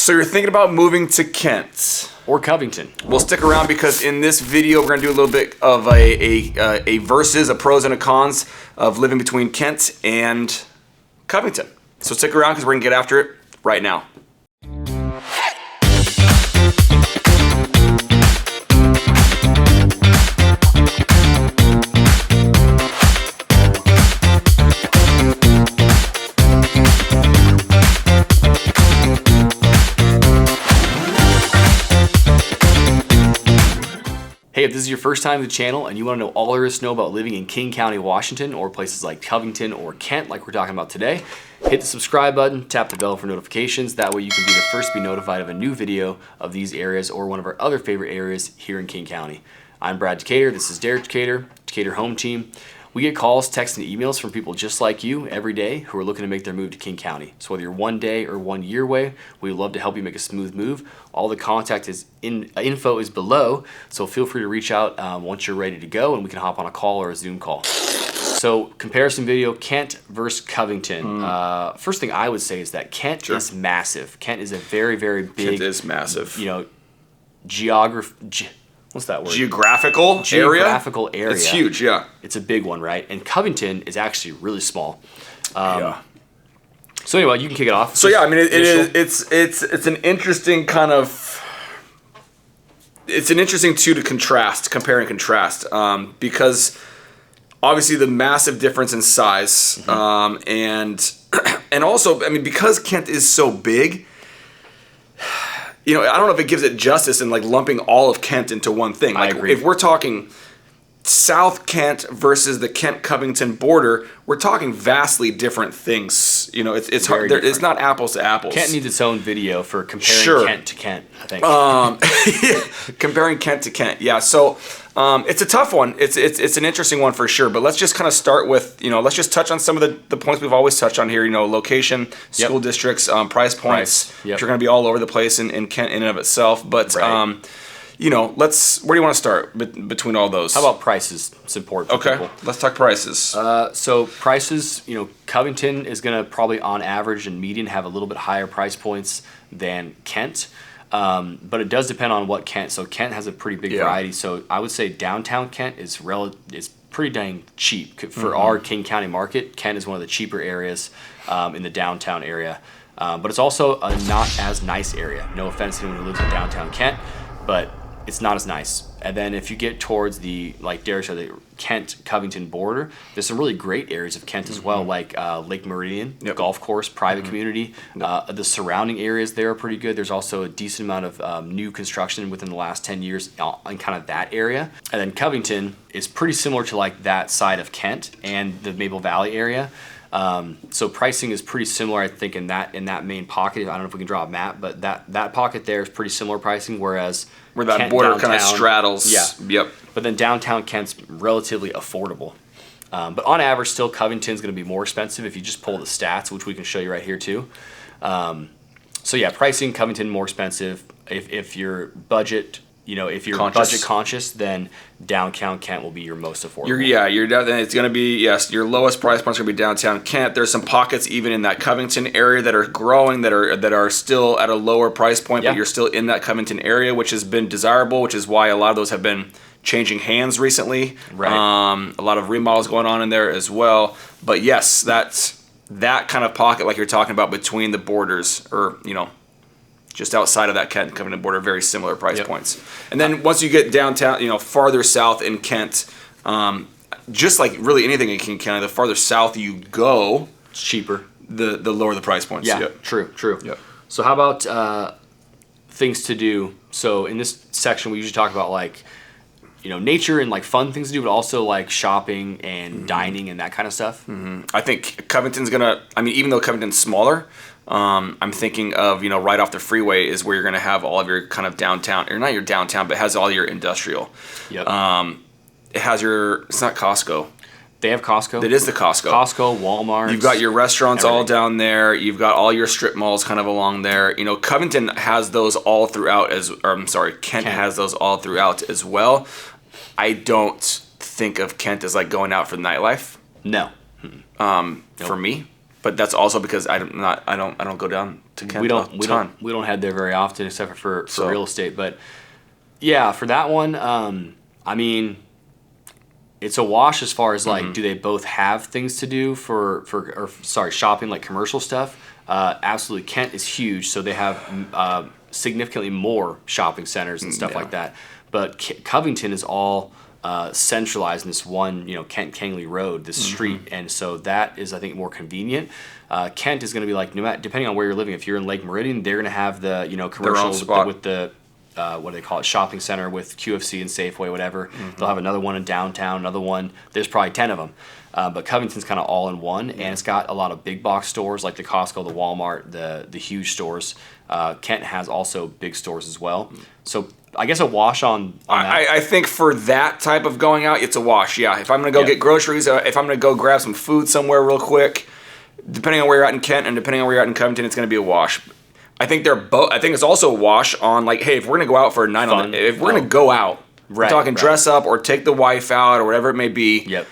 So you're thinking about moving to Kent or Covington. Well, stick around because in this video we're going to do a little bit of a versus, a pros and a cons of living between Kent and Covington. So stick around because we're going to get after it right now. Hey, if this is your first time to the channel and you want to know all there is to know about living in King County, Washington, or places like Covington or Kent, like we're talking about today, hit the subscribe button, tap the bell for notifications. That way you can be the first to be notified of a new video of these areas or one of our other favorite areas here in King County. I'm Brad Decatur. This is Derek Decatur, Decatur Home Team. We get calls, texts, and emails from people just like you every day who are looking to make their move to King County. So whether you're 1 day or 1 year away, we'd love to help you make a smooth move. All the contact info is below, so feel free to reach out once you're ready to go, and we can hop on a call or a Zoom call. So comparison video, Kent versus Covington. First thing I would say is that Kent is massive. Kent is a very, very big. Kent is massive. You know, what's that word? Geographical area. It's huge, yeah. It's a big one, right? And Covington is actually really small. So anyway, you can kick it off. So yeah, I mean, it's an interesting kind of. It's an interesting to compare and contrast, because obviously the massive difference in size, and also, I mean, because Kent is so big. You know, I don't know if it gives it justice in like lumping all of Kent into one thing. Like, I agree. If we're talking South Kent versus the Kent-Covington border, we're talking vastly different things. You know, it's hard. It's not apples to apples. Kent needs its own video for comparing Kent to Kent, I think. Comparing Kent to Kent, yeah. So it's a tough one. It's an interesting one for sure. But let's just kind of start with, you know, let's just touch on some of the points we've always touched on here. You know, location, school districts, price points, which are going to be all over the place in Kent in and of itself. But you know, where do you want to start between all those? How about prices? It's important for people. Let's talk prices. So prices, you know, Covington is going to probably on average and median have a little bit higher price points than Kent. But it does depend on what Kent. So Kent has a pretty big variety. So I would say downtown Kent is pretty dang cheap. For our King County market, Kent is one of the cheaper areas in the downtown area. But it's also a not as nice area. No offense to anyone who lives in downtown Kent, but it's not as nice. And then if you get towards like Derek said, the Kent-Covington border, there's some really great areas of Kent as well, like Lake Meridian, golf course, private community. The surrounding areas there are pretty good. There's also a decent amount of new construction within the last 10 years in kind of that area. And then Covington is pretty similar to like that side of Kent and the Maple Valley area. So pricing is pretty similar, I think, in that main pocket. I don't know if we can draw a map, but that pocket there is pretty similar pricing, whereas where that Kent border kind of straddles. Yeah. Yep. But then downtown Kent's relatively affordable. But on average, still Covington's going to be more expensive if you just pull the stats, which we can show you right here too. So yeah, pricing, Covington more expensive. If your budget, you know, if you're budget conscious, then downtown Kent will be your most affordable. It's going to be, your lowest price point is going to be downtown Kent. There's some pockets even in that Covington area that are growing, that are still at a lower price point, but you're still in that Covington area, which has been desirable, which is why a lot of those have been changing hands recently. Right. A lot of remodels going on in there as well. But yes, that kind of pocket like you're talking about between the borders, or, you know, just outside of that Kent-Covington border, very similar price points. And then once you get downtown, you know, farther south in Kent, just like really anything in King County, the farther south you go, it's cheaper. The lower the price points. Yeah, true. Yep. So how about things to do? So in this section, we usually talk about like, you know, nature and like fun things to do, but also like shopping and dining and that kind of stuff. I think Covington's even though Covington's smaller, I'm thinking of, you know, right off the freeway is where you're going to have all of your kind of downtown, or not your downtown, but it has all your industrial. Yep. It has it's not Costco. They have Costco. It is the Costco. Costco, Walmart. You've got your restaurants all down there. You've got all your strip malls kind of along there. You know, Covington has those all throughout Kent has those all throughout as well. I don't think of Kent as like going out for the nightlife. No. For me But that's also because I don't go down to Kent a ton. We don't head there very often except for real estate. But yeah, for that one, I mean, it's a wash as far as like, do they both have things to do shopping, like commercial stuff? Absolutely. Kent is huge, so they have significantly more shopping centers and stuff like that. But Covington is all centralized in this one, Kent Kangley Road, this street, and so that is, I think, more convenient. Kent is going to be like, depending on where you're living. If you're in Lake Meridian, they're going to have the commercial with the what do they call it, shopping center with QFC and Safeway, whatever. They'll have another one in downtown, another one. There's probably 10 of them. But Covington's kind of all in one, and it's got a lot of big box stores like the Costco, the Walmart, the huge stores. Kent has also big stores as well. So I guess a wash on that. I think for that type of going out, it's a wash, yeah. If I'm going to go get groceries, if I'm going to go grab some food somewhere real quick, depending on where you're at in Kent and depending on where you're at in Covington, it's going to be a wash. I think they're both. I think it's also a wash on, like, hey, if we're going to go out for a night if we're going to go out, we're talking dress up or take the wife out or whatever it may be. Yep.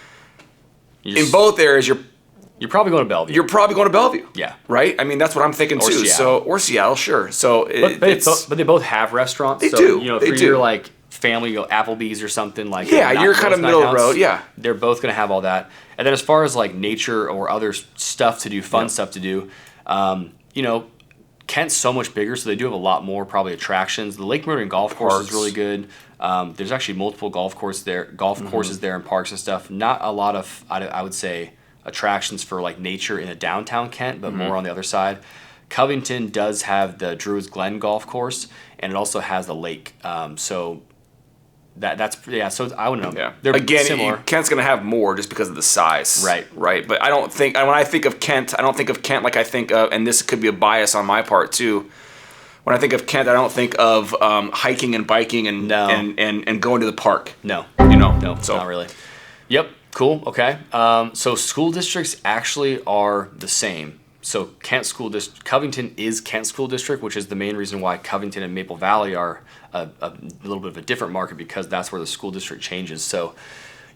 In both areas, you're probably going to Bellevue. You're probably going to Bellevue. Yeah. Right? I mean, that's what I'm thinking too. Seattle. Or Seattle, sure. So but they both have restaurants. They do. If you're like family, you go Applebee's or something like that. Yeah, you're kind of middle of the road. Yeah. They're both going to have all that. And then as far as like nature or other stuff to do, fun stuff to do, Kent's so much bigger, so they do have a lot more probably attractions. The Lake Meridian Golf Course is really good. There's actually multiple golf courses there and parks and stuff. Not a lot of, I would say, attractions for like nature in a downtown Kent, but more on the other side. Covington does have the Druids Glen Golf Course, and it also has the lake. So I wouldn't know. Yeah. They're again, similar. Kent's going to have more just because of the size. Right. But I don't think, when I think of Kent, I don't think of Kent like I think of, and this could be a bias on my part too. When I think of Kent, I don't think of hiking and biking and going to the park. No. No, so not really. Yep. Cool. Okay. So school districts actually are the same. So Covington is Kent School District, which is the main reason why Covington and Maple Valley are a little bit of a different market, because that's where the school district changes. So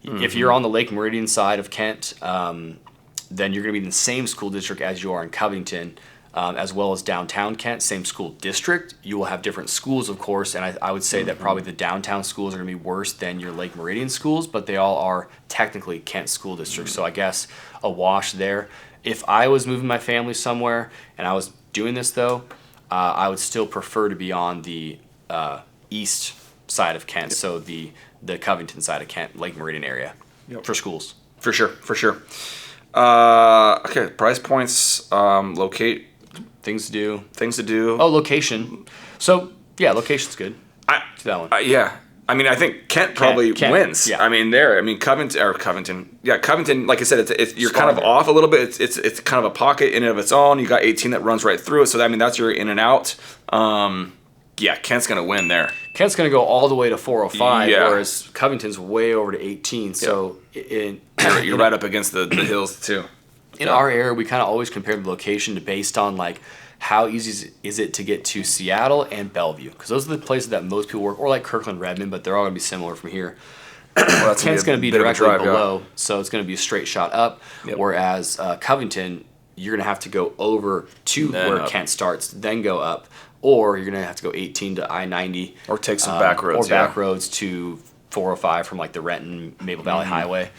if you're on the Lake Meridian side of Kent, then you're going to be in the same school district as you are in Covington, as well as downtown Kent, same school district. You will have different schools, of course, and I would say that probably the downtown schools are going to be worse than your Lake Meridian schools, but they all are technically Kent School District. So I guess a wash there. If I was moving my family somewhere and I was doing this, though, I would still prefer to be on the east side of Kent, so the Covington side of Kent, Lake Meridian area, for schools. For sure. Okay, price points, locate. Things to do. Oh, location. So, yeah, location's good. To that one. Yeah. I mean, I think Kent probably wins. Yeah. I mean, Covington. Yeah, Covington. Like I said, you're kind of off a little bit. It's kind of a pocket in and of its own. You got 18 that runs right through it. So that's your in and out. Yeah, Kent's gonna win there. Kent's gonna go all the way to 405, whereas Covington's way over to 18. So you're right up against the hills too. In our area, we kind of always compare the location based on like how easy is it to get to Seattle and Bellevue, because those are the places that most people work, or like Kirkland, Redmond, but they're all going to be similar from here. Kent's going to be directly below, so it's going to be a straight shot up, whereas Covington, you're going to have to go over to where Kent starts, then go up, or you're going to have to go 18 to I-90. Or take some back roads. Or back roads to 405 from like the Renton, Maple Valley Highway.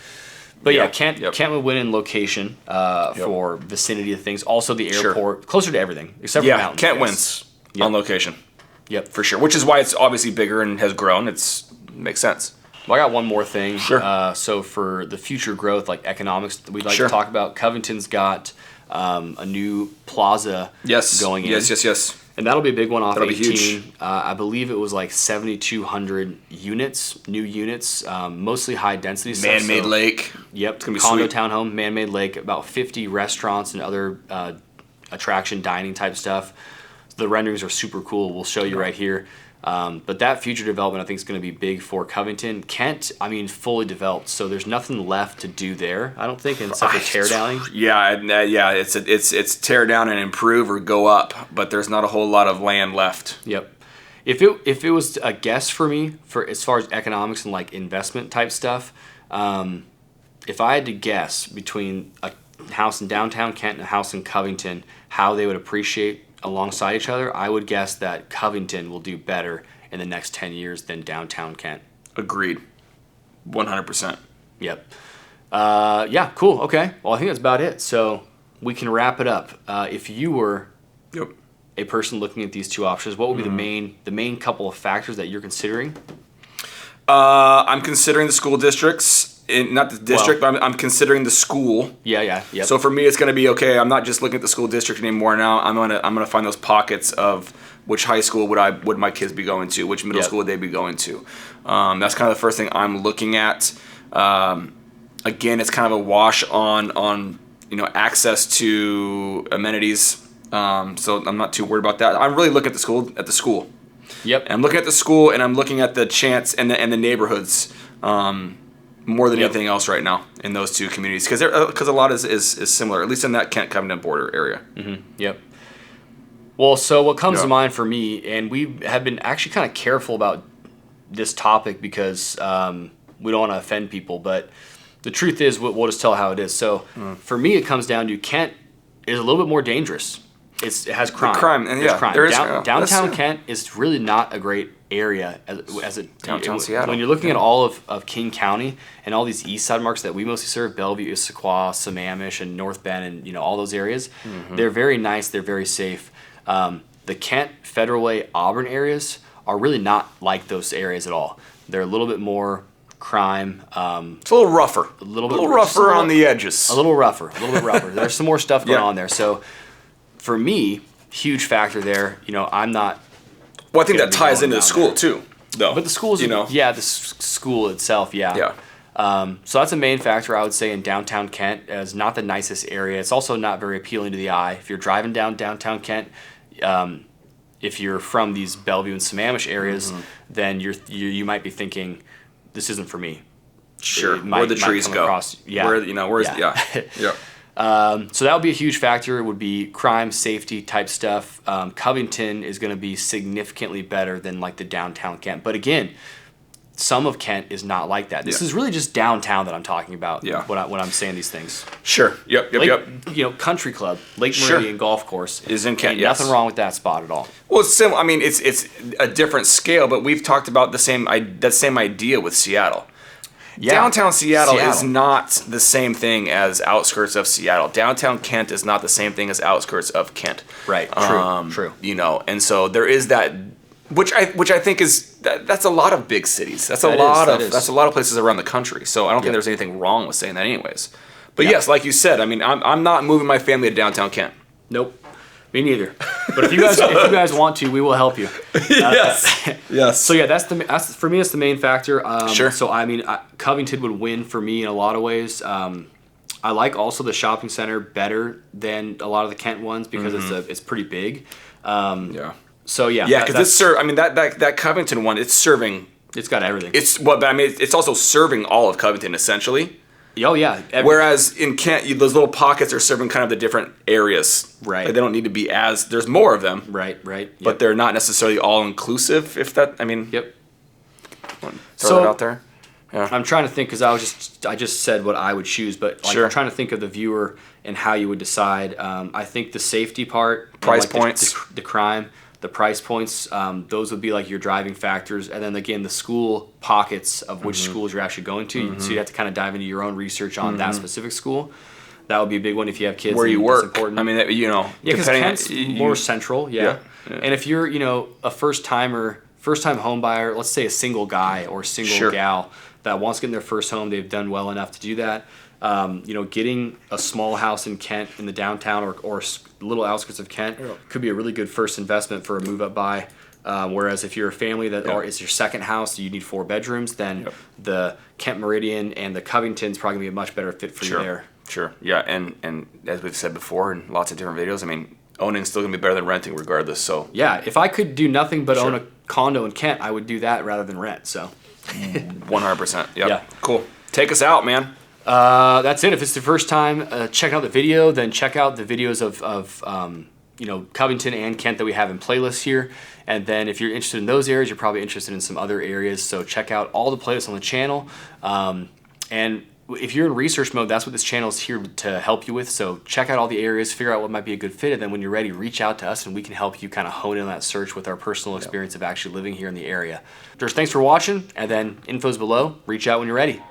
But Kent would win in location for vicinity of things. Also, the airport, closer to everything, except for mountains. Kent wins on location. Yep. For sure. Which is why it's obviously bigger and has grown. It makes sense. Well, I got one more thing. Sure. So for the future growth, like economics, we'd like to talk about. Covington's got a new plaza going in. Yes. And that'll be a big one off 18. Huge. I believe it was like 7,200 new units, mostly high density stuff. Man-made lake. Yep. It's going to be condo sweet. townhome, man-made lake, about 50 restaurants and other attraction dining type stuff. So the renderings are super cool. We'll show you right here. But that future development, I think, is going to be big for Covington. Kent, I mean, fully developed, so there's nothing left to do there, I don't think, except for tear downing. Yeah, it's tear down and improve or go up, but there's not a whole lot of land left. Yep. If it was a guess for me, for as far as economics and like investment type stuff, if I had to guess between a house in downtown Kent and a house in Covington, how they would appreciate alongside each other, I would guess that Covington will do better in the next 10 years than downtown Kent. Agreed. 100%. Yep. Yeah, cool. Okay. Well, I think that's about it. So we can wrap it up. If you were a person looking at these two options, what would be the main couple of factors that you're considering? I'm considering the school districts. Not the district, but I'm considering the school. Yeah. So for me, it's going to be okay. I'm not just looking at the school district anymore. Now I'm gonna find those pockets of which high school would my kids be going to, which middle school would they be going to. That's kind of the first thing I'm looking at. Again, it's kind of a wash on access to amenities. So I'm not too worried about that. I'm really looking at the school. Yep. And I'm looking at the school, and I'm looking at the chance and the neighborhoods. More than anything else right now in those two communities, because a lot is similar, at least in that Kent Covington border area. Mm-hmm. Yep. Well, so what comes to mind for me, and we have been actually kind of careful about this topic because we don't want to offend people, but the truth is we'll just tell how it is. So for me, it comes down to Kent is a little bit more dangerous. It has crime. There's crime. There is downtown Kent is really not a great area as a downtown Seattle. When you're looking at all of King County and all these east side markets that we mostly serve, Bellevue, Issaquah, Sammamish, and North Bend, and all those areas, they're very nice. They're very safe. The Kent, Federal Way, Auburn areas are really not like those areas at all. They're a little bit more crime. It's a little rougher. A little rougher on the edges. A little bit rougher. There's some more stuff going on there. So for me, huge factor there. I'm not. Well, I think that ties into the school too, though. But the schools, the school itself, yeah. So that's a main factor, I would say, in downtown Kent. Is not the nicest area. It's also not very appealing to the eye. If you're driving downtown Kent, if you're from these Bellevue and Sammamish areas, then you might be thinking, this isn't for me. Sure. Where the trees go. So that would be a huge factor. It would be crime, safety type stuff. Covington is going to be significantly better than like the downtown Kent. But again, some of Kent is not like that. This is really just downtown that I'm talking about. Yeah. When I'm saying these things. Sure. Yep. Country Club, Lake Meridian Golf Course is in Kent. Nothing wrong with that spot at all. Well, it's similar. I mean, it's a different scale, but we've talked about that same idea with Seattle. Yeah. Downtown Seattle is not the same thing as outskirts of Seattle. Downtown Kent is not the same thing as outskirts of Kent. Right. True. And so there is that, which I think is that's a lot of big cities. That's a lot of places around the country. So I don't think there's anything wrong with saying that, anyways. But yes, like you said, I mean, I'm not moving my family to downtown Kent. Nope. Me neither. But if you guys want to, we will help you. Yes. So yeah, that's for me. That's the main factor. Sure. So I mean, Covington would win for me in a lot of ways. I like also the shopping center better than a lot of the Kent ones because it's pretty big. So yeah. Yeah, because that Covington one, it's serving. It's got everything. It's also serving all of Covington essentially. Oh yeah. Whereas in Kent, those little pockets are serving kind of the different areas. Right. Like they don't need to be there's more of them. Right. Yep. But they're not necessarily all inclusive. Yep. Throw it out there. Yeah. I'm trying to think because I just said what I would choose, but I'm trying to think of the viewer and how you would decide. I think the safety part, price points, the crime. The price points, those would be like your driving factors. And then again, the school pockets of which schools you're actually going to. So you have to kind of dive into your own research on that specific school. That would be a big one if you have kids. Where you work. Important. I mean, because Kent's more central, yeah. And if you're, a first-time home buyer, let's say a single guy or single gal that wants to get in their first home, they've done well enough to do that. Getting a small house in Kent in the downtown or little outskirts of Kent could be a really good first investment for a move-up buy. Whereas if you're a family or it's your second house, you need 4 bedrooms, then the Kent Meridian and the Covington's probably going to be a much better fit for you there. Sure. Yeah, and as we've said before in lots of different videos, I mean, owning's still going to be better than renting regardless. So yeah, if I could do nothing but own a condo in Kent, I would do that rather than rent. So 100%. Yeah. Cool. Take us out, man. That's it. If it's the first time checking out the video, then check out the videos of Covington and Kent that we have in playlists here. And then if you're interested in those areas, you're probably interested in some other areas. So check out all the playlists on the channel. And if you're in research mode, that's what this channel is here to help you with. So check out all the areas, figure out what might be a good fit, and then when you're ready, reach out to us and we can help you kind of hone in on that search with our personal experience of actually living here in the area. Just thanks for watching, and then info's below. Reach out when you're ready.